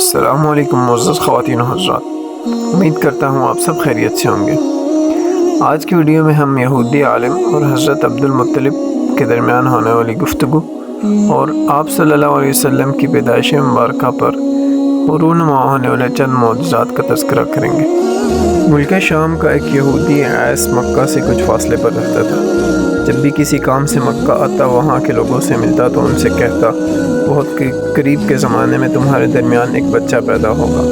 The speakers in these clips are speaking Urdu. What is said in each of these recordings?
السلام علیکم معزز خواتین و حضرات، امید کرتا ہوں آپ سب خیریت سے ہوں گے۔ آج کی ویڈیو میں ہم یہودی عالم اور حضرت عبد المطلب کے درمیان ہونے والی گفتگو اور آپ صلی اللہ علیہ وسلم کی پیدائش مبارکہ پر رونما ہونے والے چند معجزات کا تذکرہ کریں گے۔ ملک شام کا ایک یہودی عیس مکہ سے کچھ فاصلے پر رہتا تھا۔ جب بھی کسی کام سے مکہ آتا، وہاں کے لوگوں سے ملتا تو ان سے کہتا، بہت قریب کے زمانے میں تمہارے درمیان ایک بچہ پیدا ہوگا،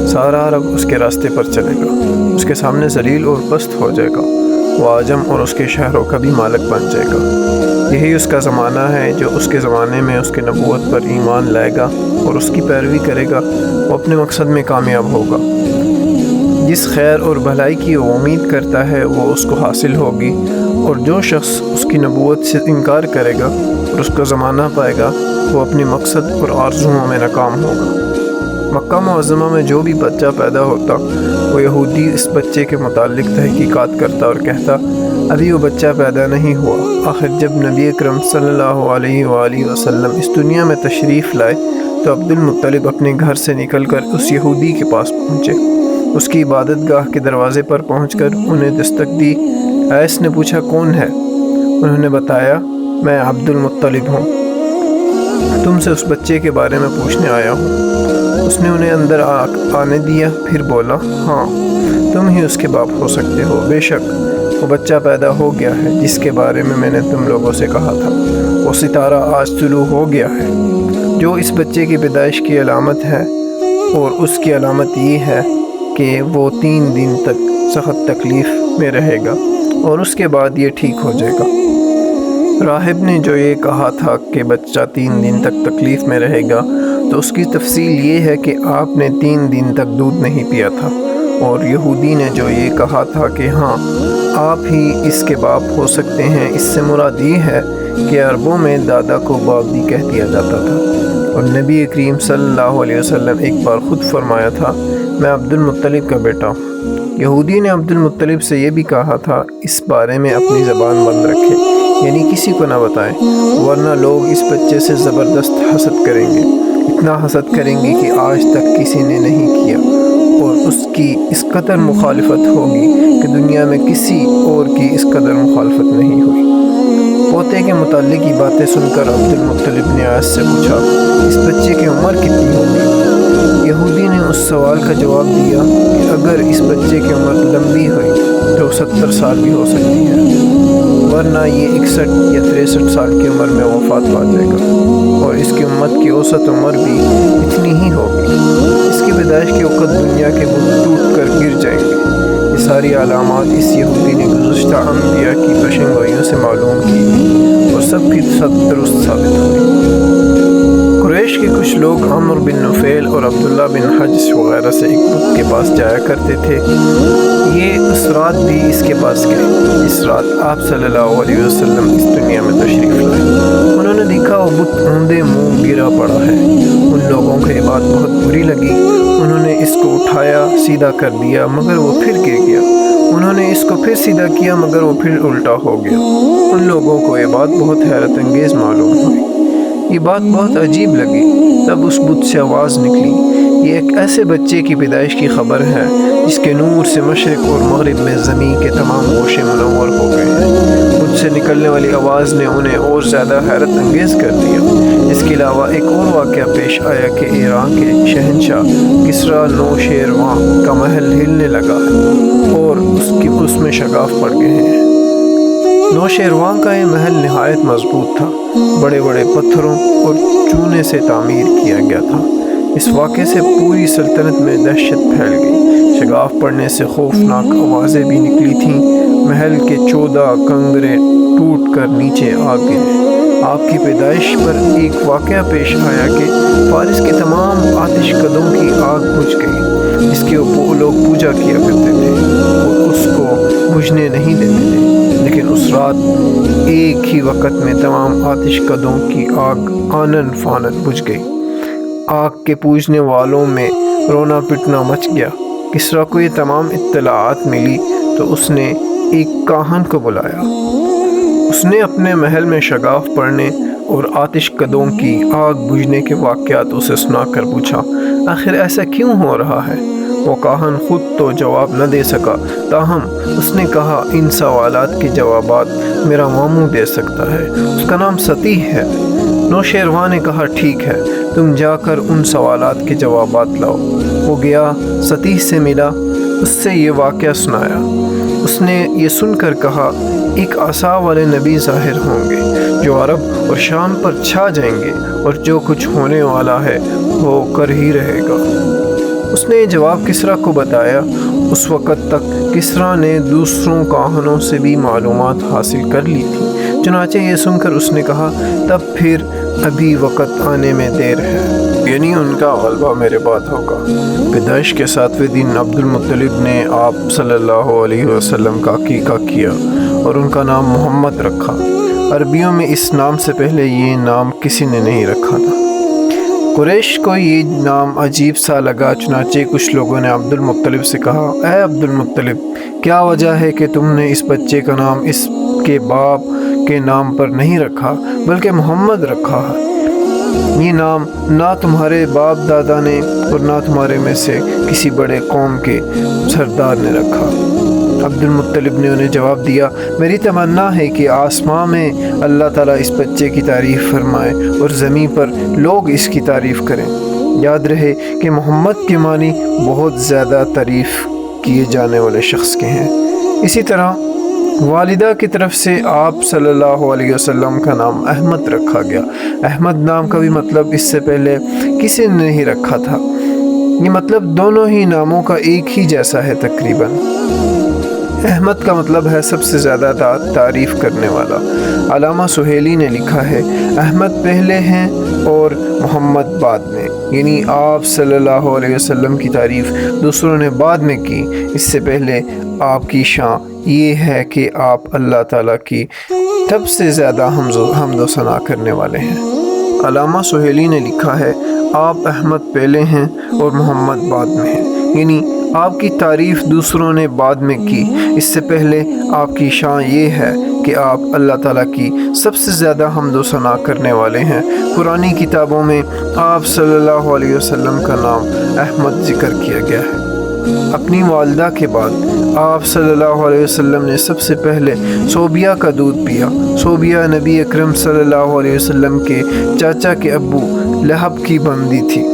سارا عرب اس کے راستے پر چلے گا، اس کے سامنے ذلیل اور پست ہو جائے گا، وہ عجم اور اس کے شہروں کا بھی مالک بن جائے گا۔ یہی اس کا زمانہ ہے جو اس کے زمانے میں اس کے نبوت پر ایمان لائے گا اور اس کی پیروی کرے گا، وہ اپنے مقصد میں کامیاب ہوگا۔ جس خیر اور بھلائی کی وہ امید کرتا ہے وہ اس کو حاصل ہوگی، اور جو شخص اس کی نبوت سے انکار کرے گا اور اس کا زمانہ پائے گا، وہ اپنے مقصد اور آرزوؤں میں ناکام ہوگا۔ مکہ معظمہ میں جو بھی بچہ پیدا ہوتا، وہ یہودی اس بچے کے متعلق تحقیقات کرتا اور کہتا، ابھی وہ بچہ پیدا نہیں ہوا۔ آخر جب نبی اکرم صلی اللہ علیہ وآلہ وسلم اس دنیا میں تشریف لائے تو عبد المطلب اپنے گھر سے نکل کر اس یہودی کے پاس پہنچے۔ اس کی عبادت گاہ کے دروازے پر پہنچ کر انہیں دستک دی۔ عیس نے پوچھا، کون ہے؟ انہوں نے بتایا، میں عبد المطلب ہوں، تم سے اس بچے کے بارے میں پوچھنے آیا ہوں۔ اس نے انہیں اندر آنے دیا، پھر بولا، ہاں تم ہی اس کے باپ ہو سکتے ہو۔ بے شک وہ بچہ پیدا ہو گیا ہے جس کے بارے میں نے تم لوگوں سے کہا تھا، وہ ستارہ آج طلوع ہو گیا ہے، جو اس بچے کی پیدائش کی علامت ہے، اور اس کی علامت یہ ہے کہ وہ 3 دن تک سخت تکلیف میں رہے گا اور اس کے بعد یہ ٹھیک ہو جائے گا۔ راہب نے جو یہ کہا تھا کہ بچہ 3 دن تک تکلیف میں رہے گا، تو اس کی تفصیل یہ ہے کہ آپ نے 3 دن تک دودھ نہیں پیا تھا، اور یہودی نے جو یہ کہا تھا کہ ہاں آپ ہی اس کے باپ ہو سکتے ہیں، اس سے مراد یہ ہے کہ عربوں میں دادا کو باپ بھی کہہ دیا جاتا تھا، اور نبی کریم صلی اللہ علیہ وسلم ایک بار خود فرمایا تھا، میں عبد المطلب کا بیٹا ہوں۔ یہودی نے عبد المطلب سے یہ بھی کہا تھا، اس بارے میں اپنی زبان بند رکھے، یعنی کسی کو نہ بتائیں، ورنہ لوگ اس بچے سے زبردست حسد کریں گے، اتنا حسد کریں گے کہ آج تک کسی نے نہیں کیا، اور اس کی اس قدر مخالفت ہوگی کہ دنیا میں کسی اور کی اس قدر مخالفت نہیں ہوئی۔ پوتے کے متعلق کی باتیں سن کر عبد المطلب نے عیس سے پوچھا، اس بچے کی عمر کتنی ہوگی؟ یہودی نے اس سوال کا جواب دیا کہ اگر اس بچے کی عمر لمبی ہوئی تو 70 سال بھی ہو سکتی ہے، ورنہ یہ 61 یا 63 سال کی عمر میں وفات پا جائے گا، اور اس کی امت کی اوسط عمر بھی اتنی ہی ہوگی۔ اس کی پیدائش کے وقت دنیا کے بت ٹوٹ کر گر جائیں گے۔ یہ ساری علامات اس یہودی نے گزشتہ انبیاء کی پیشن گوئیوں سے معلوم کی تھی، اور سب کی سب درست ثابت ہوئی۔ قریش کے کچھ لوگ عمر بن نفیل اور عبداللہ بن حجش وغیرہ سے ایک بت کے پاس جایا کرتے تھے۔ یہ اس رات بھی اس کے پاس گئے جس رات آپ صلی اللہ علیہ وسلم اس دنیا میں تشریف لائے۔ انہوں نے دیکھا وہ بت اوندے منہ گرا پڑا ہے۔ ان لوگوں کو یہ بات بہت بری لگی، انہوں نے اس کو اٹھایا، سیدھا کر دیا، مگر وہ پھر گر گیا۔ انہوں نے اس کو پھر سیدھا کیا، مگر وہ پھر الٹا ہو گیا۔ ان لوگوں کو یہ بات بہت حیرت انگیز معلوم ہوئی، یہ بات بہت عجیب لگی۔ تب اس بت سے آواز نکلی، یہ ایک ایسے بچے کی پیدائش کی خبر ہے جس کے نور سے مشرق اور مغرب میں زمین کے تمام گوشے منور ہو گئے ہیں۔ بت سے نکلنے والی آواز نے انہیں اور زیادہ حیرت انگیز کر دیا۔ اس کے علاوہ ایک اور واقعہ پیش آیا کہ ایران کے شہنشاہ کسریٰ نوشیروان کا محل ہلنے لگا ہے اور اس میں شگاف پڑ گئے ہیں۔ نوشیروان کا یہ محل نہایت مضبوط تھا، بڑے بڑے پتھروں اور چونے سے تعمیر کیا گیا تھا۔ اس واقعے سے پوری سلطنت میں دہشت پھیل گئی، شگاف پڑنے سے خوفناک آوازیں بھی نکلی تھیں، محل کے 14 کنگرے ٹوٹ کر نیچے آ گئے۔ آپ کی پیدائش پر ایک واقعہ پیش آیا کہ فارس کے تمام آتش کدوں کی آگ بجھ گئی، جس کے وہ لوگ پوجا کیا کرتے تھے، وہ اس کو بجھنے نہیں دیتے تھے، لیکن اس رات ایک ہی وقت میں تمام آتش کدوں کی آگ آنن فانن بجھ گئی۔ آگ کے پوجنے والوں میں رونا پٹنا مچ گیا۔ کسریٰ کو یہ تمام اطلاعات ملی تو اس نے ایک کاہن کو بلایا۔ اس نے اپنے محل میں شگاف پڑنے اور آتش کدوں کی آگ بجھنے کے واقعات اسے سنا کر پوچھا، آخر ایسا کیوں ہو رہا ہے؟ وہ کاہن خود تو جواب نہ دے سکا، تاہم اس نے کہا ان سوالات کے جوابات میرا ماموں دے سکتا ہے، اس کا نام سطیح ہے۔ نوشیروان نے کہا ٹھیک ہے، تم جا کر ان سوالات کے جوابات لاؤ۔ وہ گیا، سطیح سے ملا، اس سے یہ واقعہ سنایا۔ اس نے یہ سن کر کہا ایک عصا والے نبی ظاہر ہوں گے جو عرب اور شام پر چھا جائیں گے، اور جو کچھ ہونے والا ہے وہ کر ہی رہے گا۔ اس نے یہ جواب کسریٰ کو بتایا۔ اس وقت تک کسریٰ نے دوسروں کاہنوں سے بھی معلومات حاصل کر لی تھی، چنانچہ یہ سن کر اس نے کہا تب پھر ابھی وقت آنے میں دیر ہے، یعنی ان کا غلبہ میرے بعد ہوگا۔ پیدائش کے 7ویں دن عبد المطلب نے آپ صلی اللہ علیہ وسلم کا عقیقہ کیا اور ان کا نام محمد رکھا۔ عربیوں میں اس نام سے پہلے یہ نام کسی نے نہیں رکھا تھا۔ قریش کو یہ نام عجیب سا لگا، چنانچہ کچھ لوگوں نے عبد المطلب سے کہا اے عبد المطلب، کیا وجہ ہے کہ تم نے اس بچے کا نام اس کے باپ کے نام پر نہیں رکھا بلکہ محمد رکھا ہے؟ یہ نام نہ تمہارے باپ دادا نے اور نہ تمہارے میں سے کسی بڑے قوم کے سردار نے رکھا۔ عبد المطلب نے انہیں جواب دیا میری تمنا ہے کہ آسمان میں اللہ تعالیٰ اس بچے کی تعریف فرمائے اور زمین پر لوگ اس کی تعریف کریں۔ یاد رہے کہ محمد کے معنی بہت زیادہ تعریف کیے جانے والے شخص کے ہیں۔ اسی طرح والدہ کی طرف سے آپ صلی اللہ علیہ وسلم کا نام احمد رکھا گیا۔ احمد نام کا بھی مطلب اس سے پہلے کسی نے نہیں رکھا تھا۔ یہ مطلب دونوں ہی ناموں کا ایک ہی جیسا ہے تقریباً۔ احمد کا مطلب ہے سب سے زیادہ تعریف کرنے والا۔ علامہ سہیلی نے لکھا ہے احمد پہلے ہیں اور محمد بعد میں، یعنی آپ صلی اللہ علیہ وسلم کی تعریف دوسروں نے بعد میں کی، اس سے پہلے آپ کی شان یہ ہے کہ آپ اللہ تعالیٰ کی سب سے زیادہ حمد و ثنا کرنے والے ہیں۔ علامہ سہیلی نے لکھا ہے آپ احمد پہلے ہیں اور محمد بعد میں ہیں، یعنی آپ کی تعریف دوسروں نے بعد میں کی، اس سے پہلے آپ کی شان یہ ہے کہ آپ اللہ تعالیٰ کی سب سے زیادہ حمد و ثنا کرنے والے ہیں۔ پرانی کتابوں میں آپ صلی اللہ علیہ وسلم کا نام احمد ذکر کیا گیا ہے۔ اپنی والدہ کے بعد آپ صلی اللہ علیہ وسلم نے سب سے پہلے صوبیہ کا دودھ پیا۔ صوبیہ نبی اکرم صلی اللہ علیہ وسلم کے چاچا کے ابو لہب کی بندی تھی۔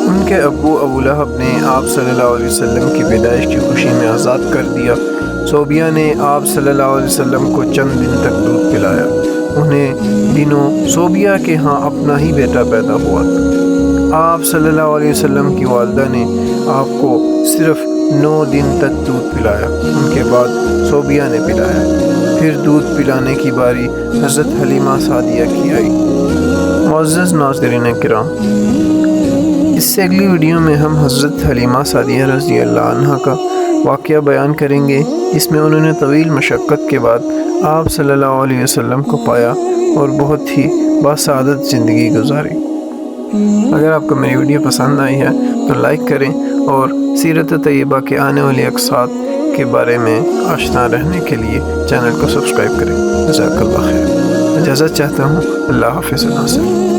ان کے ابو لہب نے آپ صلی اللہ علیہ وسلم کی پیدائش کی خوشی میں آزاد کر دیا۔ صوبیہ نے آپ صلی اللہ علیہ وسلم کو چند دن تک دودھ پلایا۔ انہیں دنوں صوبیہ کے ہاں اپنا ہی بیٹا پیدا ہوا تھا۔ آپ صلی اللہ علیہ وسلم کی والدہ نے آپ کو صرف 9 دن تک دودھ پلایا، ان کے بعد صوبیہ نے پلایا۔ پھر دودھ پلانے کی باری حضرت حلیمہ سعدیہ کی آئی۔ معزز ناظرین کرام، اس سے اگلی ویڈیو میں ہم حضرت حلیمہ سعدیہ رضی اللہ عنہا کا واقعہ بیان کریں گے، جس میں انہوں نے طویل مشقت کے بعد آپ صلی اللہ علیہ وسلم کو پایا اور بہت ہی باسعادت زندگی گزاری۔ اگر آپ کو میری ویڈیو پسند آئی ہے تو لائک کریں اور سیرت طیبہ کے آنے والی اقساط کے بارے میں آشنا رہنے کے لیے چینل کو سبسکرائب کریں۔ جزاک اللہ خیر۔ اجازت چاہتا ہوں۔ اللہ حافظ ناصر۔